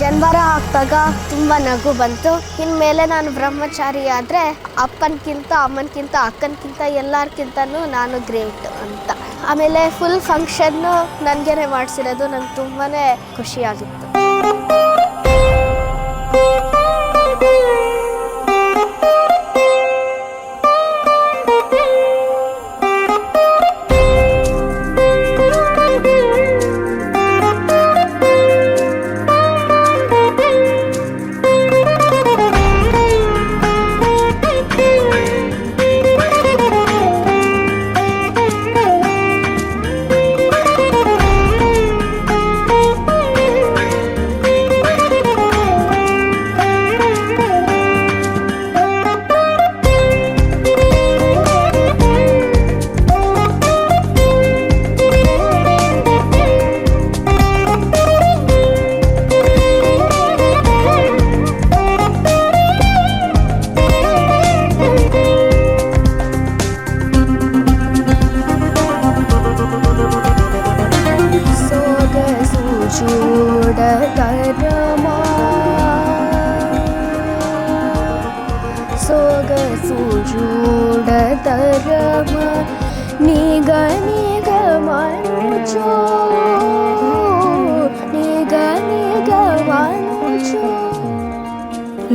ಜನವರ ಹಾಕ್ದಾಗ ತುಂಬ ನಗು ಬಂತು. ಇನ್ಮೇಲೆ ನಾನು ಬ್ರಹ್ಮಚಾರಿ ಆದರೆ ಅಪ್ಪನಕ್ಕಿಂತ ಅಮ್ಮನಕ್ಕಿಂತ ಅಕ್ಕನಕ್ಕಿಂತ ಎಲ್ಲರಿಗಿಂತನೂ ನಾನು ಗ್ರೇಟ್ ಅಂತ. ಆಮೇಲೆ ಫುಲ್ ಫಂಕ್ಷನ್ನು ನನಗೇ ಮಾಡಿಸಿರೋದು ನಂಗೆ ತುಂಬಾ ಖುಷಿಯಾಗಿತ್ತು.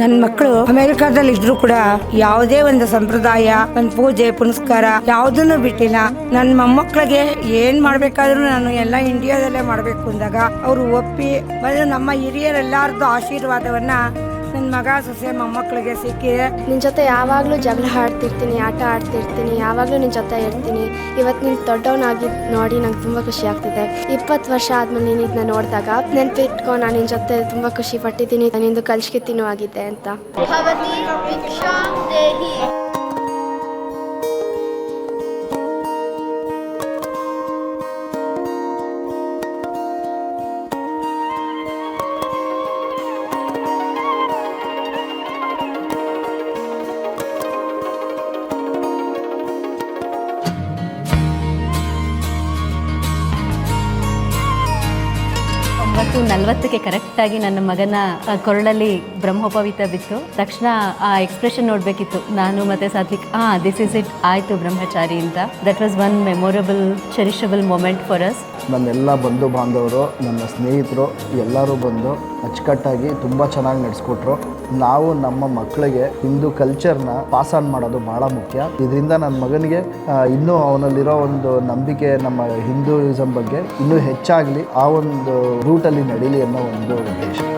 ನನ್ನ ಮಕ್ಕಳು ಅಮೆರಿಕಾದಲ್ಲಿ ಇದ್ರು ಕೂಡ ಯಾವುದೇ ಒಂದು ಸಂಪ್ರದಾಯ, ಒಂದು ಪೂಜೆ ಪುನಸ್ಕಾರ ಯಾವುದನ್ನು ಬಿಟ್ಟಿಲ್ಲ. ನನ್ನ ಮೊಮ್ಮಕ್ಕಳಿಗೆ ಏನ್ ಮಾಡ್ಬೇಕಾದ್ರೂ ನಾನು ಎಲ್ಲ ಇಂಡಿಯಾದಲ್ಲೇ ಮಾಡ್ಬೇಕು ಅಂದಾಗ ಅವರು ಒಪ್ಪಿ ಬಂದು ನಮ್ಮ ಹಿರಿಯರೆಲ್ಲಾರ್ದು ಆಶೀರ್ವಾದವನ್ನ ನನ್ನ ಮಗ ಸೊಸೆ ಮೊಮ್ಮಕ್ಕಳಿಗೆ ಸಿಕ್ಕಿದೆ. ನಿನ್ನ ಜೊತೆ ಯಾವಾಗಲೂ ಜಗಳ ಆಡ್ತಿರ್ತೀನಿ, ಆಟ ಆಡ್ತಿರ್ತೀನಿ, ಯಾವಾಗಲೂ ನಿನ್ನ ಜೊತೆ ಇರ್ತೀನಿ. ಇವತ್ತು ನೀನು ದೊಡ್ಡವನಾಗಿ ನೋಡಿ ನಂಗೆ ತುಂಬ ಖುಷಿ ಆಗ್ತಿದೆ. 20 ವರ್ಷ ಆದಮೇಲೆ ನೀನು ಇದನ್ನ ನೋಡಿದಾಗ ನೆನಪಿಟ್ಕೊ, ನಾನು ನಿನ್ನ ಜೊತೆ ತುಂಬ ಖುಷಿ ಪಟ್ಟಿದ್ದೀನಿ, ನಿಂದು ಕಲ್ಸ್ಕಿತ್ತಿನೂ ಆಗಿದೆ ಅಂತ. ಮತ್ತು 40ಕ್ಕೆ ಕರೆಕ್ಟಾಗಿ ನನ್ನ ಮಗನ ಕೊರಳಲ್ಲಿ ಬ್ರಹ್ಮೋಪವೀತ ಬಿತ್ತು. ತಕ್ಷಣ ಆ ಎಕ್ಸ್ಪ್ರೆಷನ್ ನೋಡಬೇಕಿತ್ತು ನಾನು ಮತ್ತು ಸಾತ್ವಿಕ್. ದಿಸ್ ಇಸ್ ಇಟ್, ಆಯಿತು ಬ್ರಹ್ಮಚಾರಿ ಅಂತ. That was one memorable cherishable moment for us. ನನ್ನೆಲ್ಲ ಬಂಧು ಬಾಂಧವರು, ನನ್ನ ಸ್ನೇಹಿತರು ಎಲ್ಲರೂ ಬಂದು ಅಚ್ಚುಕಟ್ಟಾಗಿ ತುಂಬ ಚೆನ್ನಾಗಿ ನಡೆಸ್ಕೊಟ್ರು. ನಾವು ನಮ್ಮ ಮಕ್ಕಳಿಗೆ ಹಿಂದೂ ಕಲ್ಚರ್ನ ಪಾಸ್ ಆನ್ ಮಾಡೋದು ಭಾಳ ಮುಖ್ಯ. ಇದರಿಂದ ನನ್ನ ಮಗನಿಗೆ ಇನ್ನೂ ಅವನಲ್ಲಿರೋ ಒಂದು ನಂಬಿಕೆ ನಮ್ಮ ಹಿಂದೂಯಿಸಮ್ ಬಗ್ಗೆ ಇನ್ನೂ ಹೆಚ್ಚಾಗಲಿ, ಆ ಒಂದು ರೂಟಲ್ಲಿ ನಡೀಲಿ ಅನ್ನೋ ಒಂದು ಉದ್ದೇಶ.